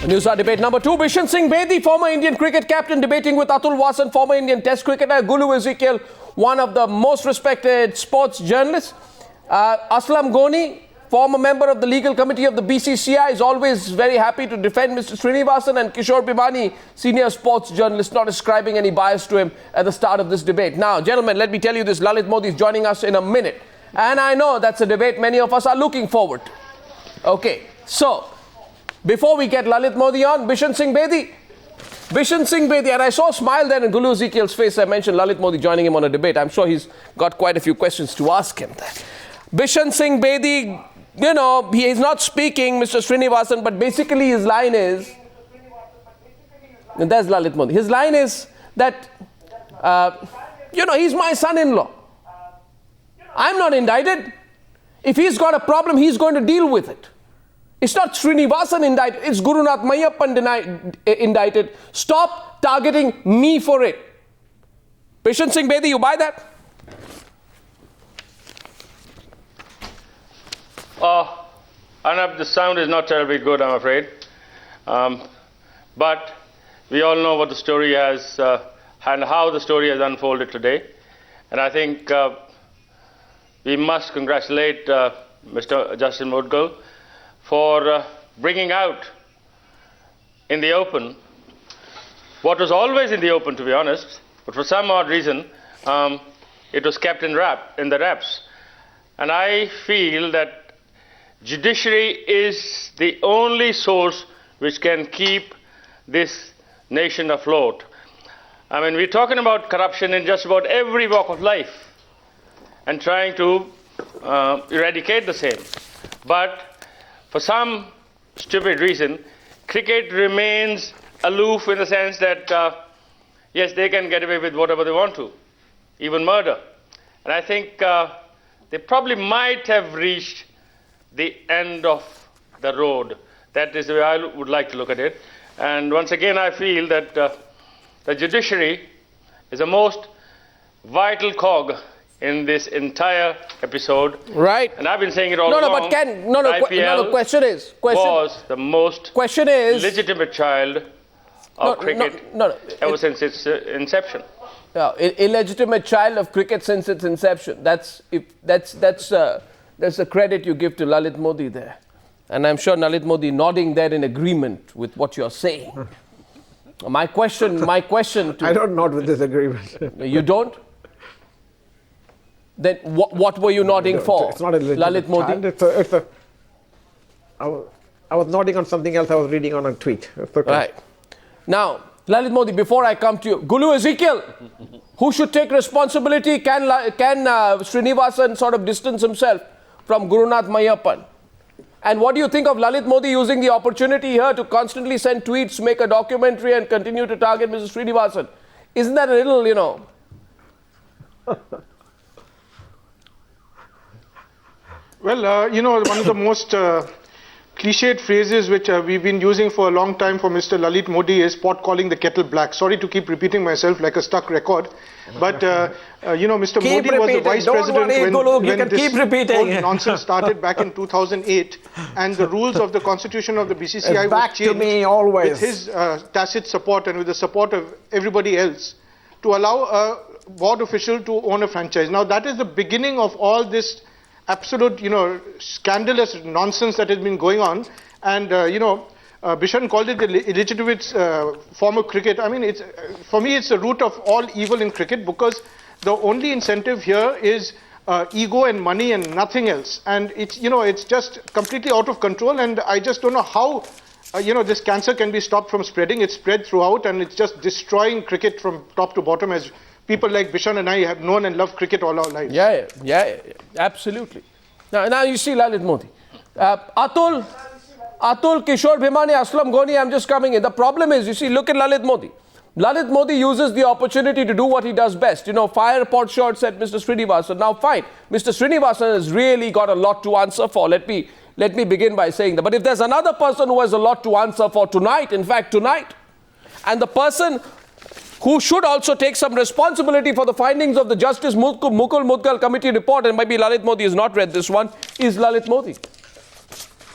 Newshour Debate number 2. Bishen Singh Bedi, former Indian cricket captain, debating with Atul Wasan, former Indian test cricketer. Gulu Ezekiel, one of the most respected sports journalists. Aslam Ghoni, former member of the legal committee of the BCCI, is always very happy to defend Mr. Srinivasan. And Kishore, Bhimani, senior sports journalist, not ascribing any bias to him at the start of this debate. Now, gentlemen, let me tell you this. Lalit Modi is joining us in a minute. And I know that's a debate many of us are looking forward to. Okay, so before we get Lalit Modi on, Bishen Singh Bedi. Bishen Singh Bedi, and I saw a smile there in Gulu Ezekiel's face. I mentioned Lalit Modi joining him on a debate. I'm sure he's got quite a few questions to ask him there. Bishen Singh Bedi, you know, he is not speaking, Mr. Srinivasan, but basically his line is, and there's Lalit Modi. His line is that, you know, he's my son-in-law. I'm not indicted. If he's got a problem, he's going to deal with it. It's not Srinivasan indicted, it's Gurunath Mayappan indicted. Stop targeting me for it. Bishen Singh Bedi, you buy that? Arnab, the sound is not terribly good, I'm afraid. But we all know what the story has and how the story has unfolded today. And I think we must congratulate Mr. Justice Mudgal for bringing out in the open what was always in the open, to be honest, but for some odd reason it was kept in the wraps. And I feel that judiciary is the only source which can keep this nation afloat. I mean, we're talking about corruption in just about every walk of life and trying to eradicate the same. But for some stupid reason, cricket remains aloof in the sense that, yes, they can get away with whatever they want to, even murder. And I think they probably might have reached the end of the road. That is the way I would like to look at it. And once again, I feel that the judiciary is the most vital cog in this entire episode. Right. And I've been saying it all along. But IPL question was the most legitimate child of cricket ever since its inception. No, illegitimate child of cricket since its inception. That's the credit you give to Lalit Modi there. And I'm sure Lalit Modi nodding there in agreement with what you're saying. My question to... I don't nod with this agreement. You don't? Then what were you nodding for? It's not a Lalit Modi? I was nodding on something else I was reading on a tweet. Okay. Right. Now, Lalit Modi, before I come to you, Gulu Ezekiel, who should take responsibility? Can Srinivasan sort of distance himself from Gurunath Mayappan? And what do you think of Lalit Modi using the opportunity here to constantly send tweets, make a documentary and continue to target Mr. Srinivasan? Isn't that a little, you know... Well, you know, one of the most cliched phrases which we've been using for a long time for Mr. Lalit Modi is pot calling the kettle black. Sorry to keep repeating myself like a stuck record, but you know, Mr. Modi was the vice president when this whole nonsense started back in 2008, and the rules of the constitution of the BCCI were changed with his tacit support and with the support of everybody else to allow a board official to own a franchise. Now that is the beginning of all this absolute, you know, scandalous nonsense that has been going on. And, you know, Bishen called it the illegitimate form of cricket. I mean, it's, for me, it's the root of all evil in cricket, because the only incentive here is ego and money and nothing else. And it's, you know, it's just completely out of control. And I just don't know how, you know, this cancer can be stopped from spreading. It's spread throughout, and it's just destroying cricket from top to bottom, as people like Bishen and I have known and loved cricket all our lives. Yeah, absolutely. Now you see Lalit Modi. Atul, Kishore, Bhimani, Aslam Ghoni, I'm just coming in. The problem is, you see, look at Lalit Modi. Lalit Modi uses the opportunity to do what he does best. You know, fire pot shots at Mr. Srinivasan. Now fine, Mr. Srinivasan has really got a lot to answer for. Let me begin by saying that. But if there's another person who has a lot to answer for tonight, and the person who should also take some responsibility for the findings of the Justice Mudgal Committee report, and maybe Lalit Modi has not read this one, is Lalit Modi.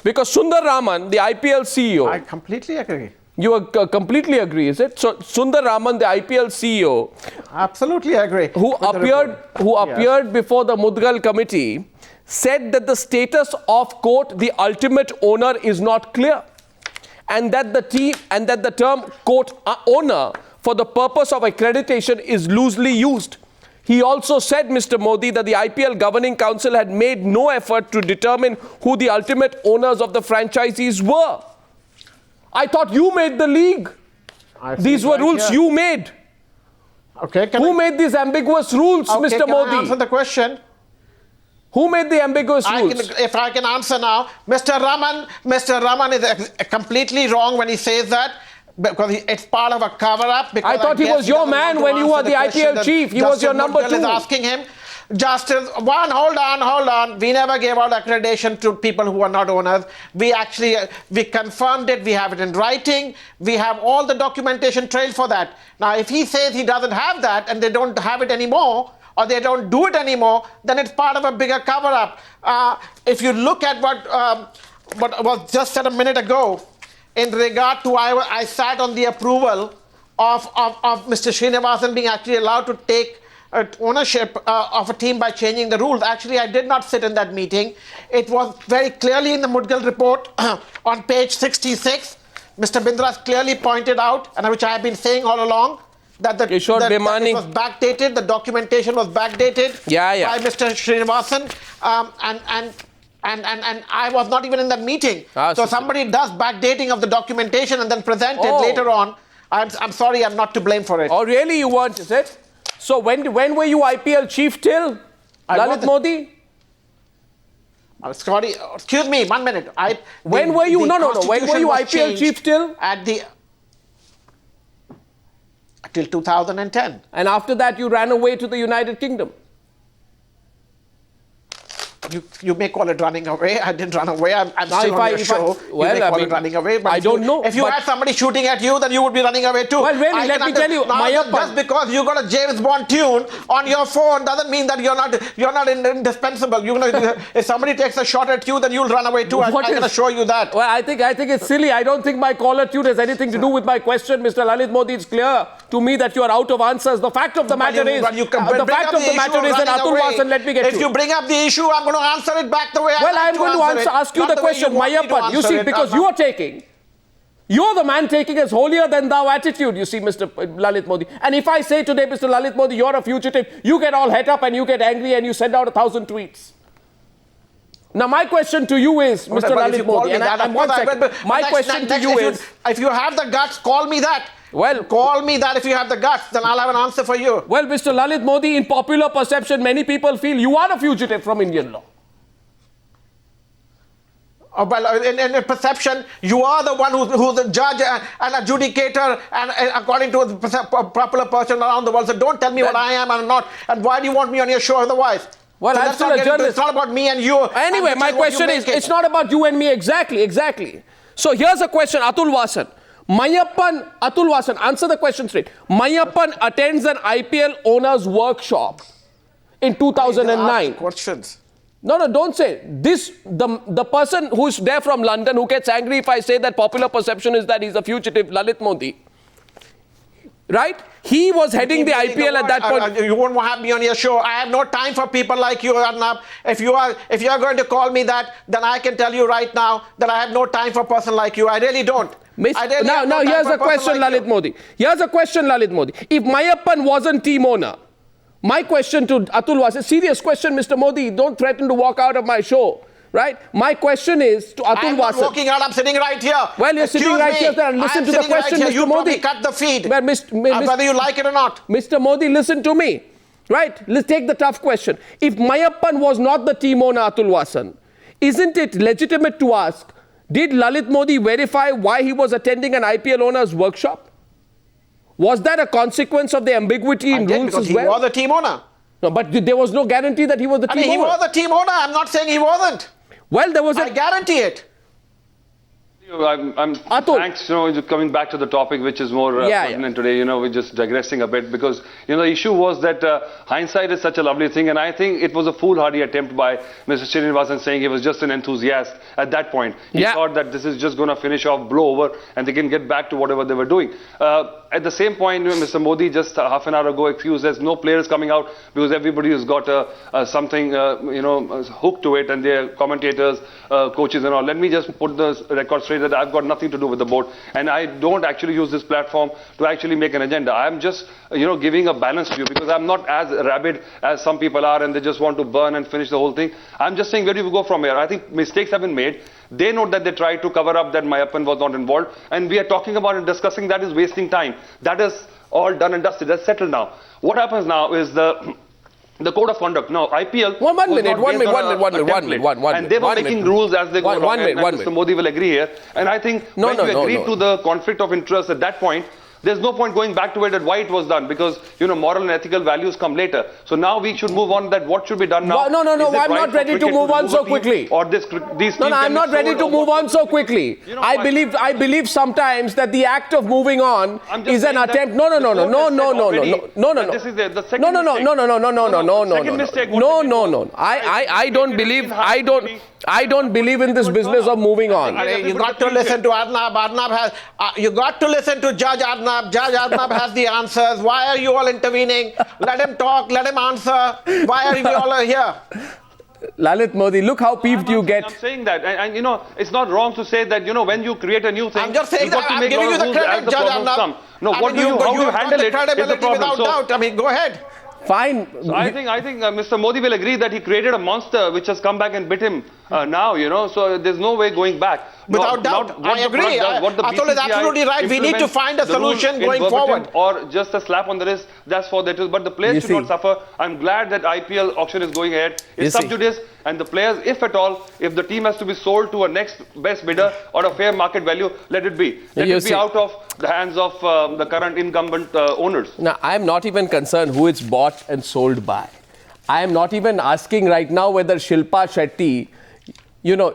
Because Sundar Raman, the IPL CEO... I completely agree. You completely agree, is it? So Sundar Raman, the IPL CEO... Absolutely agree. Who appeared before the Mudgal committee, said that the status of, quote, the ultimate owner is not clear. And that the term, quote, owner for the purpose of accreditation is loosely used. He also said, Mr. Modi, that the IPL Governing Council had made no effort to determine who the ultimate owners of the franchisees were. I thought you made the league. These were rules you made. Okay. Who made these ambiguous rules, Mr. Modi? Can I answer the question? Who made the ambiguous rules? If I can answer now, Mr. Raman is completely wrong when he says that, because it's part of a cover-up. I thought he was your man when you were the IPL chief. He was your number 2. Is asking him. Justice, hold on. We never gave out accreditation to people who are not owners. We confirmed it. We have it in writing. We have all the documentation trail for that. Now, if he says he doesn't have that and they don't have it anymore, or they don't do it anymore, then it's part of a bigger cover-up. If you look at what was just said a minute ago, in regard to I sat on the approval of Mr. Srinivasan being actually allowed to take ownership of a team by changing the rules. Actually, I did not sit in that meeting. It was very clearly in the Mudgal report on page 66. Mr. Bindras clearly pointed out, and which I have been saying all along, that Kishore, Bhimani. It was backdated, the documentation was backdated by Mr. Srinivasan, and I was not even in that meeting. So somebody does backdating of the documentation and then present it later on. I'm sorry, I'm not to blame for it. Oh, really? You weren't, is it? So when were you IPL chief till? Lalit Modi? Sorry, excuse me, 1 minute. When were you? No. When were you IPL chief till? Till 2010. And after that, you ran away to the United Kingdom. You may call it running away. I didn't run away. I'm still on your show. You may call it running away. But I don't know. If you had somebody shooting at you, then you would be running away too. Well, really, let me tell you, just because you got a James Bond tune on your phone doesn't mean that you're not indispensable. If somebody takes a shot at you, then you'll run away too. I can assure you that. Well, I think it's silly. I don't think my caller tune has anything to do with my question, Mr. Lalit Modi. It's clear to me that you are out of answers. The fact of the matter is that Atul Wasan, let me get to it. If you bring up the issue, I'm going to answer it back the way I'm going to ask you the question, Mayappan. You see, because you're the man taking as holier than thou attitude, you see, Mr. Lalit Modi. And if I say today, Mr. Lalit Modi, you're a fugitive, you get all het up and you get angry and you send out 1,000 tweets. Now, my question to you is, Mr. Lalit Modi, and one second, my question to you is... If you have the guts, call me that. Well, call me that if you have the guts, then I'll have an answer for you. Well, Mr. Lalit Modi, in popular perception, many people feel you are a fugitive from Indian law. Well, in perception, you are the one who's the judge and adjudicator, and according to the popular person around the world. So don't tell me what I am and not, and why do you want me on your show otherwise? Well, so I'm still a journalist. It's not about me and you. Anyway, my question is, it's not about you and me exactly. So here's a question, Atul Wasan. Atul Wasan, answer the question straight. Mayappan attends an IPL owners workshop in 2009. Questions. No, don't say. The person who's there from London who gets angry if I say that popular perception is that he's a fugitive, Lalit Modi. Right? He was heading the IPL at that point. You won't have me on your show. I have no time for people like you, Arnab. If you're going to call me that, then I can tell you right now that I have no time for a person like you. I really don't. Now here's a question, Lalit Modi. Here's a question, Lalit Modi. If Mayappan wasn't team owner, my question to Atul was a serious question, Mr. Modi. Don't threaten to walk out of my show. Right? My question is to Atul Wasan. I'm not walking out, I'm sitting right here. Well, you're sitting right here and listen to the question, Mr. You Modi. You cut the feed, well, whether you like it or not. Mr. Modi, listen to me. Right? Let's take the tough question. If Mayappan was not the team owner, Atul Wasan, isn't it legitimate to ask, did Lalit Modi verify why he was attending an IPL owners workshop? Was that a consequence of the ambiguity in rules as well? He was the team owner. No, but there was no guarantee that he was the team owner. He was the team owner. I'm not saying he wasn't. Well, there was I guarantee it. Atul. Thanks. Coming back to the topic, which is more pertinent today. We're just digressing a bit because the issue was that hindsight is such a lovely thing, and I think it was a foolhardy attempt by Mr. Srinivasan saying he was just an enthusiast at that point. He thought that this is just going to finish off, blow over, and they can get back to whatever they were doing. At the same point, Mr. Modi just half an hour ago accused there's no players coming out because everybody has got something hooked to it, and they're commentators, coaches, and all. Let me just put the record straight that I've got nothing to do with the board, and I don't actually use this platform to actually make an agenda. I'm just giving a balanced view because I'm not as rabid as some people are, and they just want to burn and finish the whole thing. I'm just saying where do we go from here? I think mistakes have been made. They know that they tried to cover up that Mayappan was not involved, and we are talking about and discussing that is wasting time. That is all done and dusted. That's settled now. What happens now is the code of conduct. Now, IPL. One minute. And they were making rules as they go along. Mr. Modi will agree here. And I think when you agree to the conflict of interest at that point, there's no point going back to it at why it was done because moral and ethical values come later. So now we should move on. That what should be done now? No. I'm not ready to move on so quickly. Or these no, I'm not ready to move on so quickly. I believe sometimes that the act of moving on is an attempt. No. This is the second mistake. No. I don't believe in this business of moving on. You got to listen to Arnab. Arnab has. You got to listen to Judge Arnab. Judge Arnab has the answers. Why are you all intervening? Let him talk. Let him answer. Why are we all here? Lalit Modi, look how peeved you get. I'm saying that, and it's not wrong to say that when you create a new thing, I'm just saying that I'm giving you the credit, Judge Arnab. No, how do you handle it is the problem. Without doubt. I mean, go ahead. Fine. So I think Mr. Modi will agree that he created a monster which has come back and bit him now, so there's no way going back. Without doubt, I agree. Atul is absolutely right. We need to find a solution going forward. Or just a slap on the wrist, that's for that. But the players should not suffer. I'm glad that IPL auction is going ahead. It's sub judice, and the players, if at all, if the team has to be sold to a next best bidder or a fair market value, let it be. Let it be out of the hands of the current incumbent owners. Now, I'm not even concerned who it's bought and sold by. I am not even asking right now whether Shilpa Shetty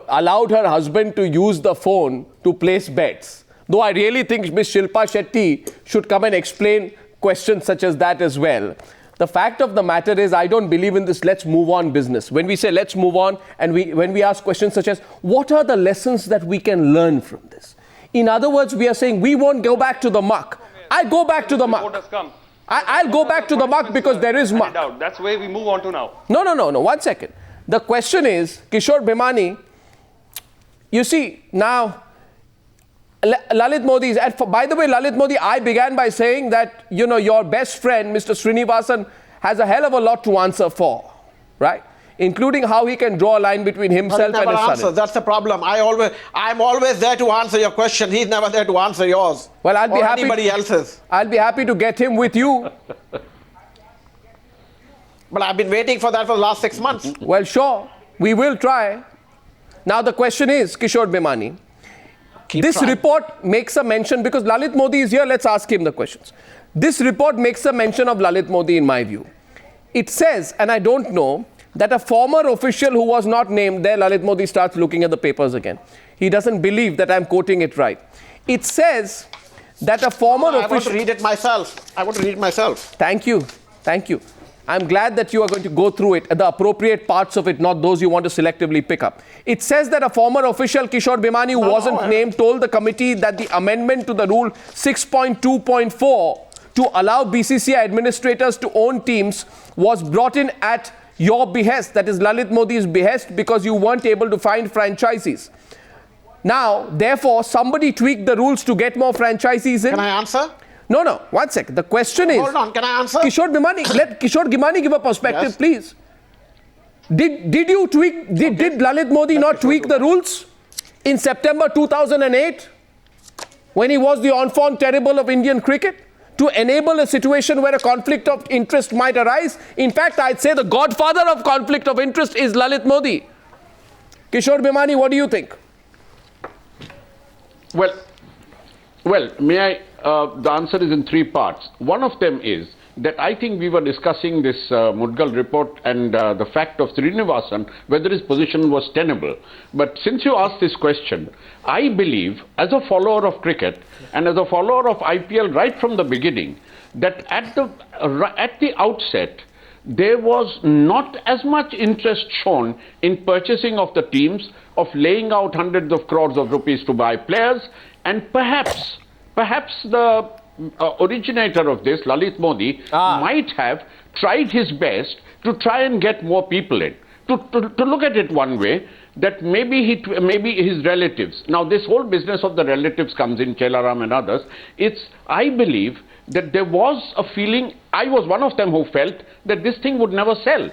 allowed her husband to use the phone to place bets. Though I really think Ms. Shilpa Shetty should come and explain questions such as that as well. The fact of the matter is I don't believe in this let's move on business. When we say let's move on and when we ask questions such as what are the lessons that we can learn from this? In other words, we are saying we won't go back to the muck. I'll go back to the muck. I'll go back to the muck because there is muck. That's where we move on to now. No. 1 second. The question is, Kishore Bhimani, you see, now, Lalit Modi, by the way, Lalit Modi, I began by saying that, your best friend, Mr. Srinivasan, has a hell of a lot to answer for, right? Including how he can draw a line between himself and his son. That's the problem. I'm always there to answer your question. He's never there to answer yours. Well, I'll be happy. Anybody else's. I'll be happy to get him with you. But I've been waiting for that for the last 6 months. Well, sure. We will try. Now, the question is, Kishore Bhimani, this report makes a mention, because Lalit Modi is here, let's ask him the questions. This report makes a mention of Lalit Modi, in my view. It says, and I don't know, that a former official who was not named there, Lalit Modi starts looking at the papers again. He doesn't believe that I'm quoting it right. It says that a former official... I want to read it myself. Thank you. I'm glad that you are going to go through it, the appropriate parts of it, not those you want to selectively pick up. It says that a former official, Kishore Bhimani, who wasn't named, told the committee that the amendment to the rule 6.2.4 to allow BCCI administrators to own teams was brought in at your behest, that is Lalit Modi's behest, because you weren't able to find franchisees. Now, therefore, somebody tweaked the rules to get more franchisees in. Can I answer? No, 1 second. The question is... Hold on, can I answer? Kishore Bhimani, let Kishore Bhimani give a perspective, please. Did you tweak, did Lalit Modi not tweak the rules in September 2008 when he was the enfant terrible of Indian cricket to enable a situation where a conflict of interest might arise? In fact, I'd say the godfather of conflict of interest is Lalit Modi. Kishore Bhimani, what do you think? Well, may I? The answer is in 3 parts. One of them is that I think we were discussing this Mudgal report and the fact of Srinivasan, whether his position was tenable. But since you asked this question, I believe, as a follower of cricket and as a follower of IPL right from the beginning, that at the outset, there was not as much interest shown in purchasing of the teams, of laying out hundreds of crores of rupees to buy players, and perhaps the originator of this, Lalit Modi, might have tried his best to try and get more people in. To look at it one way, that maybe his relatives. Now, this whole business of the relatives comes in, Chelaram and others. I believe that there was a feeling, I was one of them who felt that this thing would never sell.